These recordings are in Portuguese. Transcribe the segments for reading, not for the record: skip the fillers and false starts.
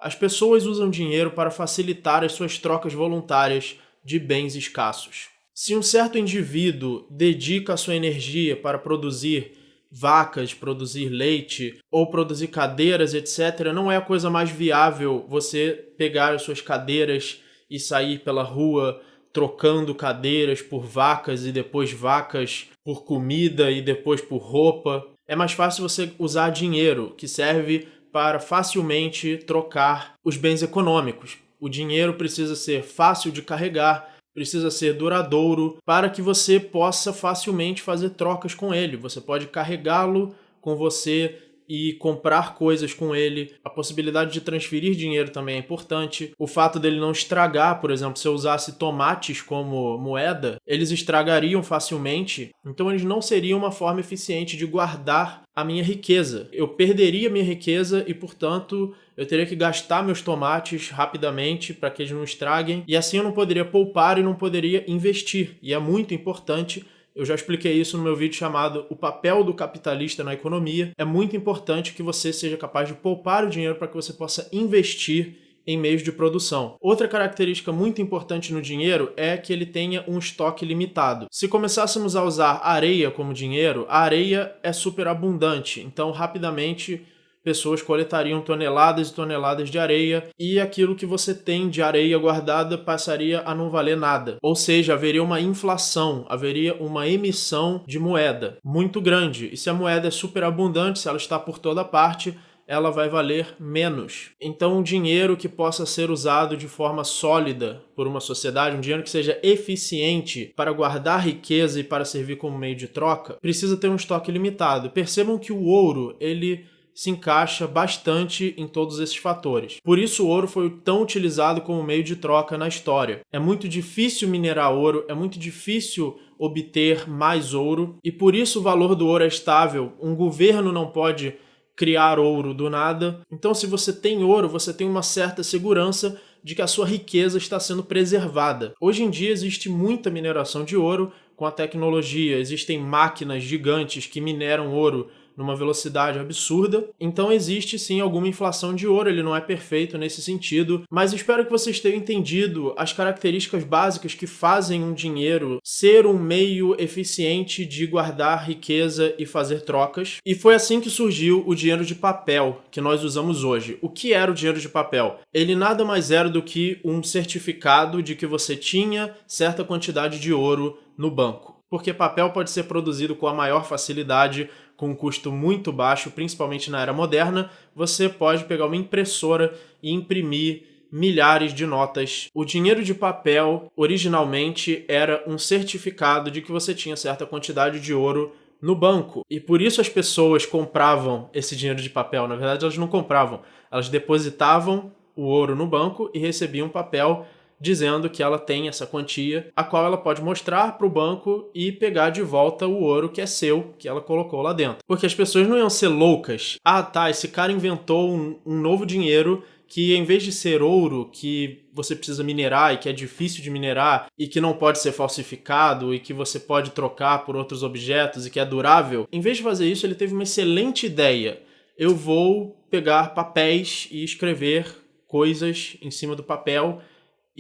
As pessoas usam dinheiro para facilitar as suas trocas voluntárias de bens escassos. Se um certo indivíduo dedica a sua energia para produzir vacas, produzir leite ou produzir cadeiras, etc., não é a coisa mais viável você pegar as suas cadeiras e sair pela rua trocando cadeiras por vacas e depois vacas por comida e depois por roupa. É mais fácil você usar dinheiro, que serve para facilmente trocar os bens econômicos. O dinheiro precisa ser fácil de carregar, precisa ser duradouro para que você possa facilmente fazer trocas com ele. Você pode carregá-lo com você e comprar coisas com ele. A possibilidade de transferir dinheiro também é importante. O fato dele não estragar, por exemplo, se eu usasse tomates como moeda, eles estragariam facilmente, então eles não seriam uma forma eficiente de guardar a minha riqueza. Eu perderia minha riqueza e, portanto, eu teria que gastar meus tomates rapidamente para que eles não estraguem, e assim eu não poderia poupar e não poderia investir. E é muito importante. Eu já expliquei isso no meu vídeo chamado O Papel do Capitalista na Economia. É muito importante que você seja capaz de poupar o dinheiro para que você possa investir em meios de produção. Outra característica muito importante no dinheiro é que ele tenha um estoque limitado. Se começássemos a usar areia como dinheiro, a areia é super abundante, então rapidamente pessoas coletariam toneladas e toneladas de areia e aquilo que você tem de areia guardada passaria a não valer nada. Ou seja, haveria uma inflação, haveria uma emissão de moeda muito grande. E se a moeda é super abundante, se ela está por toda parte, ela vai valer menos. Então, um dinheiro que possa ser usado de forma sólida por uma sociedade, um dinheiro que seja eficiente para guardar riqueza e para servir como meio de troca, precisa ter um estoque limitado. Percebam que o ouro, ele se encaixa bastante em todos esses fatores. Por isso o ouro foi tão utilizado como meio de troca na história. É muito difícil minerar ouro, é muito difícil obter mais ouro, e por isso o valor do ouro é estável. Um governo não pode criar ouro do nada. Então, se você tem ouro, você tem uma certa segurança de que a sua riqueza está sendo preservada. Hoje em dia existe muita mineração de ouro com a tecnologia, existem máquinas gigantes que mineram ouro numa velocidade absurda, então existe sim alguma inflação de ouro, ele não é perfeito nesse sentido, mas espero que vocês tenham entendido as características básicas que fazem um dinheiro ser um meio eficiente de guardar riqueza e fazer trocas, e foi assim que surgiu o dinheiro de papel que nós usamos hoje. O que era o dinheiro de papel? Ele nada mais era do que um certificado de que você tinha certa quantidade de ouro no banco, porque papel pode ser produzido com a maior facilidade, com um custo muito baixo, principalmente na era moderna. Você pode pegar uma impressora e imprimir milhares de notas. O dinheiro de papel, originalmente, era um certificado de que você tinha certa quantidade de ouro no banco. E por isso as pessoas compravam esse dinheiro de papel. Na verdade, elas não compravam. Elas depositavam o ouro no banco e recebiam um papel dizendo que ela tem essa quantia, a qual ela pode mostrar para o banco e pegar de volta o ouro que é seu, que ela colocou lá dentro. Porque as pessoas não iam ser loucas. Ah, tá, esse cara inventou um novo dinheiro que, em vez de ser ouro, que você precisa minerar e que é difícil de minerar e que não pode ser falsificado e que você pode trocar por outros objetos e que é durável, em vez de fazer isso, ele teve uma excelente ideia. Eu vou pegar papéis e escrever coisas em cima do papel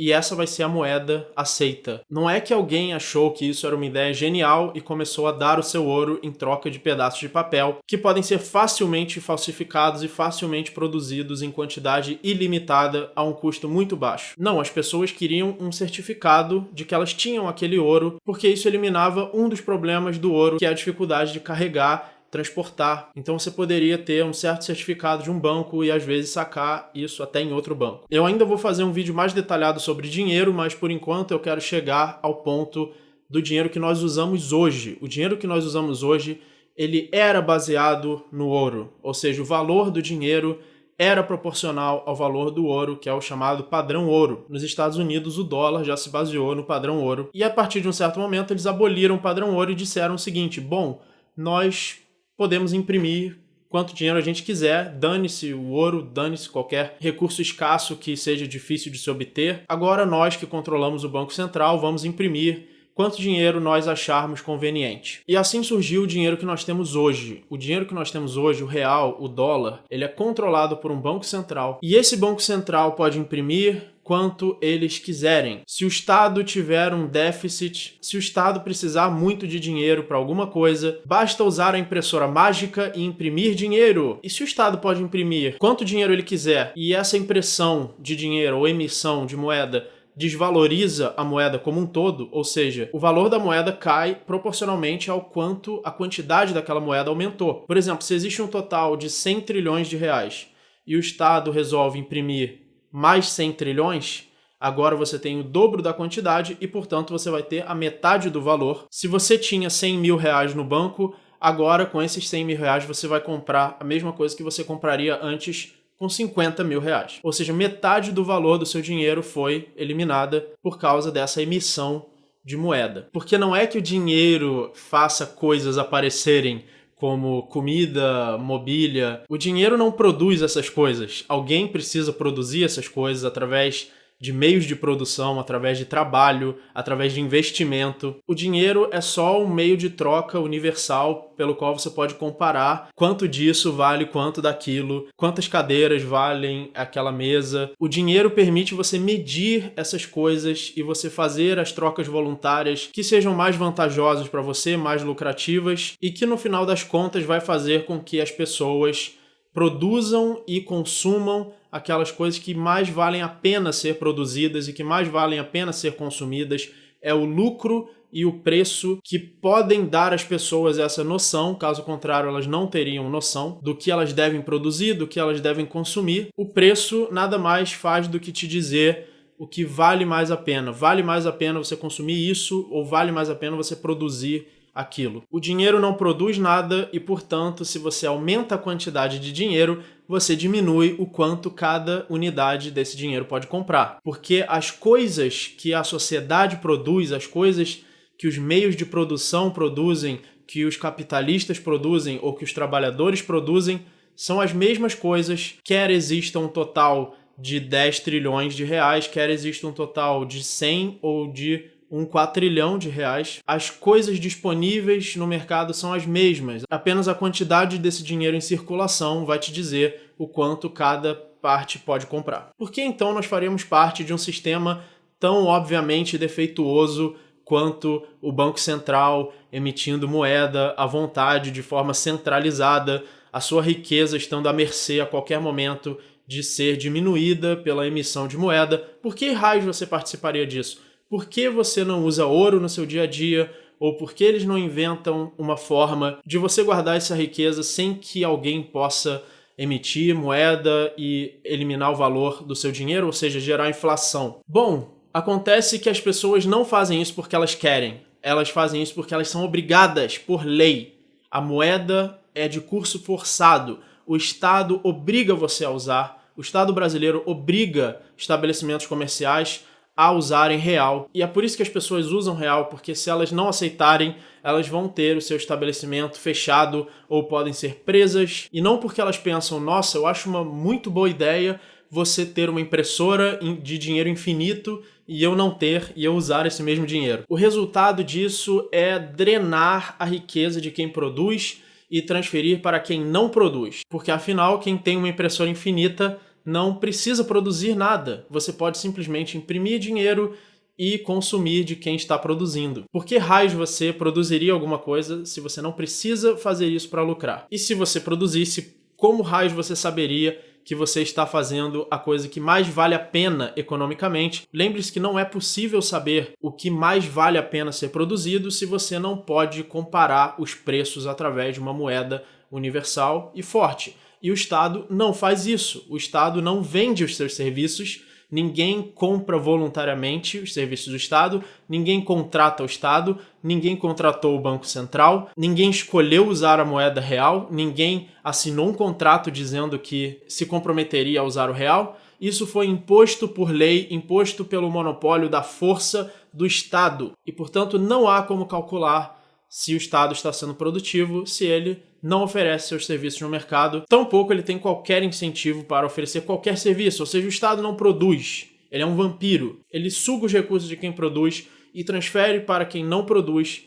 e essa vai ser a moeda aceita. Não é que alguém achou que isso era uma ideia genial e começou a dar o seu ouro em troca de pedaços de papel, que podem ser facilmente falsificados e facilmente produzidos em quantidade ilimitada a um custo muito baixo. Não, as pessoas queriam um certificado de que elas tinham aquele ouro, porque isso eliminava um dos problemas do ouro, que é a dificuldade de carregar, transportar. Então você poderia ter um certo certificado de um banco e às vezes sacar isso até em outro banco. Eu ainda vou fazer um vídeo mais detalhado sobre dinheiro, mas por enquanto eu quero chegar ao ponto do dinheiro que nós usamos hoje. O dinheiro que nós usamos hoje, ele era baseado no ouro, ou seja, o valor do dinheiro era proporcional ao valor do ouro, que é o chamado padrão ouro. Nos Estados Unidos, o dólar já se baseou no padrão ouro. E a partir de um certo momento, eles aboliram o padrão ouro e disseram o seguinte: bom, nós podemos imprimir quanto dinheiro a gente quiser, dane-se o ouro, dane-se qualquer recurso escasso que seja difícil de se obter. Agora nós que controlamos o Banco Central vamos imprimir quanto dinheiro nós acharmos conveniente. E assim surgiu o dinheiro que nós temos hoje. O dinheiro que nós temos hoje, o real, o dólar, ele é controlado por um banco central. E esse banco central pode imprimir quanto eles quiserem. Se o Estado tiver um déficit, se o Estado precisar muito de dinheiro para alguma coisa, basta usar a impressora mágica e imprimir dinheiro. E se o Estado pode imprimir quanto dinheiro ele quiser e essa impressão de dinheiro ou emissão de moeda desvaloriza a moeda como um todo, ou seja, o valor da moeda cai proporcionalmente ao quanto a quantidade daquela moeda aumentou. Por exemplo, se existe um total de 100 trilhões de reais e o Estado resolve imprimir mais 100 trilhões, agora você tem o dobro da quantidade e, portanto, você vai ter a metade do valor. Se você tinha 100 mil reais no banco, agora com esses 100 mil reais você vai comprar a mesma coisa que você compraria antes com 50 mil reais. Ou seja, metade do valor do seu dinheiro foi eliminada por causa dessa emissão de moeda. Porque não é que o dinheiro faça coisas aparecerem como comida, mobília. O dinheiro não produz essas coisas. Alguém precisa produzir essas coisas através de meios de produção, através de trabalho, através de investimento. O dinheiro é só um meio de troca universal pelo qual você pode comparar quanto disso vale quanto daquilo, quantas cadeiras valem aquela mesa. O dinheiro permite você medir essas coisas e você fazer as trocas voluntárias que sejam mais vantajosas para você, mais lucrativas e que no final das contas vai fazer com que as pessoas produzam e consumam aquelas coisas que mais valem a pena ser produzidas e que mais valem a pena ser consumidas. É o lucro e o preço que podem dar às pessoas essa noção, caso contrário elas não teriam noção do que elas devem produzir, do que elas devem consumir. O preço nada mais faz do que te dizer o que vale mais a pena. Vale mais a pena você consumir isso ou vale mais a pena você produzir aquilo. O dinheiro não produz nada e, portanto, se você aumenta a quantidade de dinheiro, você diminui o quanto cada unidade desse dinheiro pode comprar. Porque as coisas que a sociedade produz, as coisas que os meios de produção produzem, que os capitalistas produzem ou que os trabalhadores produzem, são as mesmas coisas, quer exista um total de 10 trilhões de reais, quer exista um total de 100 ou de um quatrilhão de reais. As coisas disponíveis no mercado são as mesmas. Apenas a quantidade desse dinheiro em circulação vai te dizer o quanto cada parte pode comprar. Por que então nós faremos parte de um sistema tão obviamente defeituoso quanto o Banco Central emitindo moeda à vontade, de forma centralizada, a sua riqueza estando à mercê a qualquer momento de ser diminuída pela emissão de moeda? Por que raios você participaria disso? Por que você não usa ouro no seu dia a dia? Ou por que eles não inventam uma forma de você guardar essa riqueza sem que alguém possa emitir moeda e eliminar o valor do seu dinheiro, ou seja, gerar inflação? Bom, acontece que as pessoas não fazem isso porque elas querem. Elas fazem isso porque elas são obrigadas por lei. A moeda é de curso forçado. O Estado obriga você a usar. O Estado brasileiro obriga estabelecimentos comerciais a usarem real. E é por isso que as pessoas usam real, porque se elas não aceitarem, elas vão ter o seu estabelecimento fechado ou podem ser presas. E não porque elas pensam, nossa, eu acho uma muito boa ideia você ter uma impressora de dinheiro infinito e eu não ter e eu usar esse mesmo dinheiro. O resultado disso é drenar a riqueza de quem produz e transferir para quem não produz. Porque afinal, quem tem uma impressora infinita não precisa produzir nada. Você pode simplesmente imprimir dinheiro e consumir de quem está produzindo. Por que raios você produziria alguma coisa se você não precisa fazer isso para lucrar? E se você produzisse, como raios você saberia que você está fazendo a coisa que mais vale a pena economicamente? Lembre-se que não é possível saber o que mais vale a pena ser produzido se você não pode comparar os preços através de uma moeda universal e forte. E o Estado não faz isso. O Estado não vende os seus serviços, ninguém compra voluntariamente os serviços do Estado, ninguém contrata o Estado, ninguém contratou o Banco Central, ninguém escolheu usar a moeda real, ninguém assinou um contrato dizendo que se comprometeria a usar o real. Isso foi imposto por lei, imposto pelo monopólio da força do Estado. E, portanto, não há como calcular se o Estado está sendo produtivo, se ele não oferece seus serviços no mercado. Tampouco ele tem qualquer incentivo para oferecer qualquer serviço, ou seja, o Estado não produz. Ele é um vampiro. Ele suga os recursos de quem produz e transfere para quem não produz.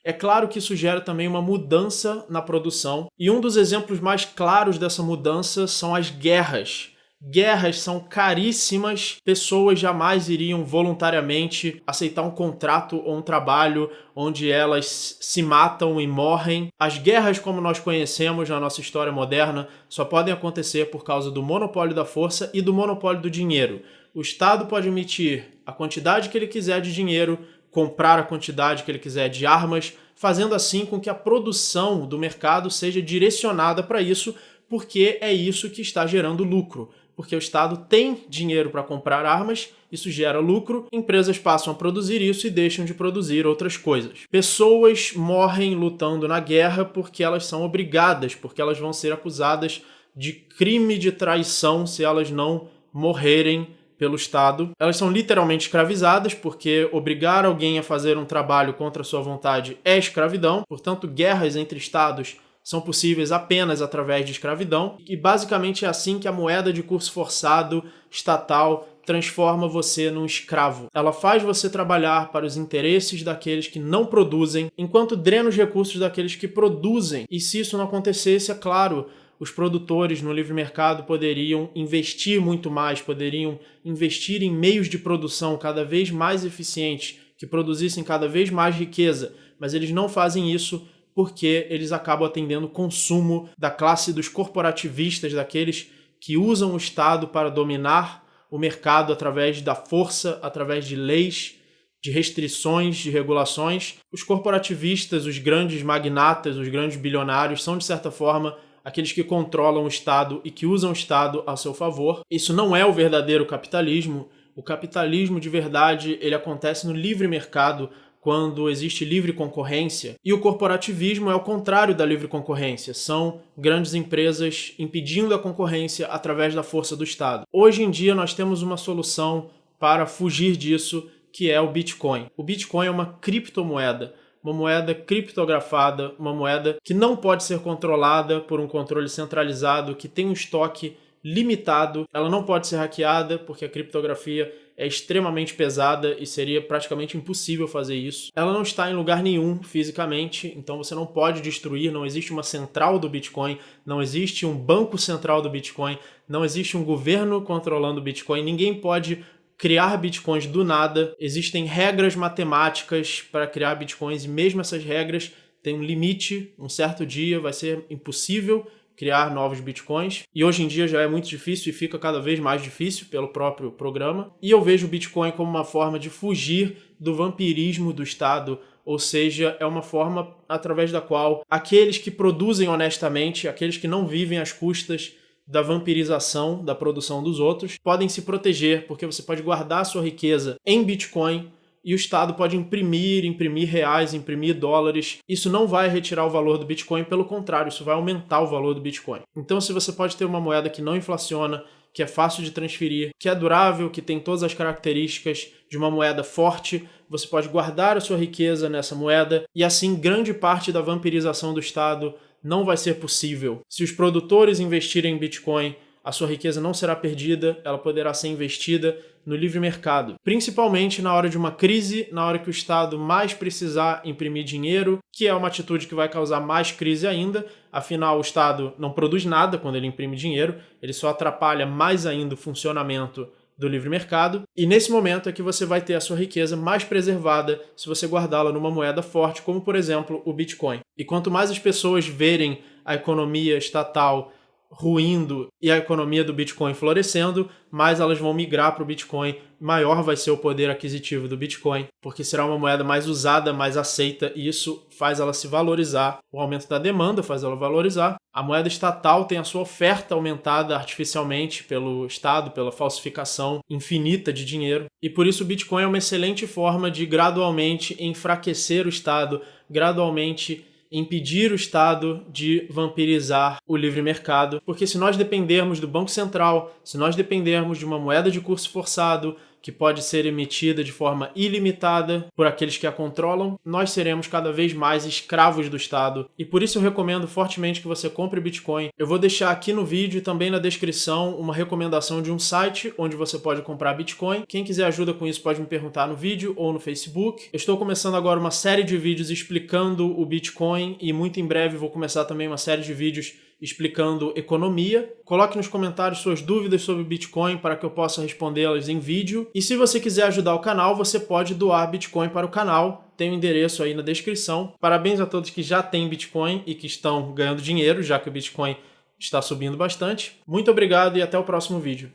É claro que isso gera também uma mudança na produção, e um dos exemplos mais claros dessa mudança são as guerras. Guerras são caríssimas, pessoas jamais iriam voluntariamente aceitar um contrato ou um trabalho onde elas se matam e morrem. As guerras, como nós conhecemos na nossa história moderna, só podem acontecer por causa do monopólio da força e do monopólio do dinheiro. O Estado pode emitir a quantidade que ele quiser de dinheiro, comprar a quantidade que ele quiser de armas, fazendo assim com que a produção do mercado seja direcionada para isso, porque é isso que está gerando lucro. Porque o Estado tem dinheiro para comprar armas, isso gera lucro, empresas passam a produzir isso e deixam de produzir outras coisas. Pessoas morrem lutando na guerra porque elas são obrigadas, porque elas vão ser acusadas de crime de traição se elas não morrerem pelo Estado. Elas são literalmente escravizadas, porque obrigar alguém a fazer um trabalho contra a sua vontade é escravidão. Portanto, guerras entre Estados são possíveis apenas através de escravidão, e basicamente é assim que a moeda de curso forçado estatal transforma você num escravo. Ela faz você trabalhar para os interesses daqueles que não produzem, enquanto drena os recursos daqueles que produzem. E se isso não acontecesse, é claro, os produtores no livre mercado poderiam investir muito mais, poderiam investir em meios de produção cada vez mais eficientes, que produzissem cada vez mais riqueza, mas eles não fazem isso porque eles acabam atendendo o consumo da classe dos corporativistas, daqueles que usam o Estado para dominar o mercado através da força, através de leis, de restrições, de regulações. Os corporativistas, os grandes magnatas, os grandes bilionários são, de certa forma, aqueles que controlam o Estado e que usam o Estado a seu favor. Isso não é o verdadeiro capitalismo. O capitalismo de verdade, ele acontece no livre mercado, quando existe livre concorrência, e o corporativismo é o contrário da livre concorrência, são grandes empresas impedindo a concorrência através da força do Estado. Hoje em dia nós temos uma solução para fugir disso, que é o Bitcoin. O Bitcoin é uma criptomoeda, uma moeda criptografada, uma moeda que não pode ser controlada por um controle centralizado, que tem um estoque limitado, ela não pode ser hackeada, porque a criptografia é extremamente pesada e seria praticamente impossível fazer isso. Ela não está em lugar nenhum fisicamente, então você não pode destruir, não existe uma central do Bitcoin, não existe um banco central do Bitcoin, não existe um governo controlando o Bitcoin, ninguém pode criar Bitcoins do nada. Existem regras matemáticas para criar Bitcoins e mesmo essas regras têm um limite, um certo dia vai ser impossível criar novos bitcoins, e hoje em dia já é muito difícil e fica cada vez mais difícil pelo próprio programa. E eu vejo o Bitcoin como uma forma de fugir do vampirismo do Estado, ou seja, é uma forma através da qual aqueles que produzem honestamente, aqueles que não vivem às custas da vampirização da produção dos outros, podem se proteger, porque você pode guardar a sua riqueza em Bitcoin, e o Estado pode imprimir reais, imprimir dólares. Isso não vai retirar o valor do Bitcoin, pelo contrário, isso vai aumentar o valor do Bitcoin. Então, se você pode ter uma moeda que não inflaciona, que é fácil de transferir, que é durável, que tem todas as características de uma moeda forte, você pode guardar a sua riqueza nessa moeda, e assim grande parte da vampirização do Estado não vai ser possível. Se os produtores investirem em Bitcoin, a sua riqueza não será perdida, ela poderá ser investida no livre mercado, principalmente na hora de uma crise, na hora que o Estado mais precisar imprimir dinheiro, que é uma atitude que vai causar mais crise ainda. Afinal, o Estado não produz nada quando ele imprime dinheiro, ele só atrapalha mais ainda o funcionamento do livre mercado, e nesse momento é que você vai ter a sua riqueza mais preservada se você guardá-la numa moeda forte, como por exemplo o Bitcoin. E quanto mais as pessoas verem a economia estatal ruindo e a economia do Bitcoin florescendo, mais elas vão migrar para o Bitcoin, maior vai ser o poder aquisitivo do Bitcoin, porque será uma moeda mais usada, mais aceita, e isso faz ela se valorizar. O aumento da demanda faz ela valorizar. A moeda estatal tem a sua oferta aumentada artificialmente pelo Estado, pela falsificação infinita de dinheiro, e por isso o Bitcoin é uma excelente forma de gradualmente enfraquecer o Estado, gradualmente impedir o Estado de vampirizar o livre mercado, porque se nós dependermos do Banco Central, se nós dependermos de uma moeda de curso forçado que pode ser emitida de forma ilimitada por aqueles que a controlam, nós seremos cada vez mais escravos do Estado. E por isso eu recomendo fortemente que você compre Bitcoin. Eu vou deixar aqui no vídeo e também na descrição uma recomendação de um site onde você pode comprar Bitcoin. Quem quiser ajuda com isso pode me perguntar no vídeo ou no Facebook. Eu estou começando agora uma série de vídeos explicando o Bitcoin e muito em breve vou começar também uma série de vídeos explicando economia. Coloque nos comentários suas dúvidas sobre Bitcoin para que eu possa respondê-las em vídeo. E se você quiser ajudar o canal, você pode doar Bitcoin para o canal. Tem o endereço aí na descrição. Parabéns a todos que já têm Bitcoin e que estão ganhando dinheiro, já que o Bitcoin está subindo bastante. Muito obrigado e até o próximo vídeo.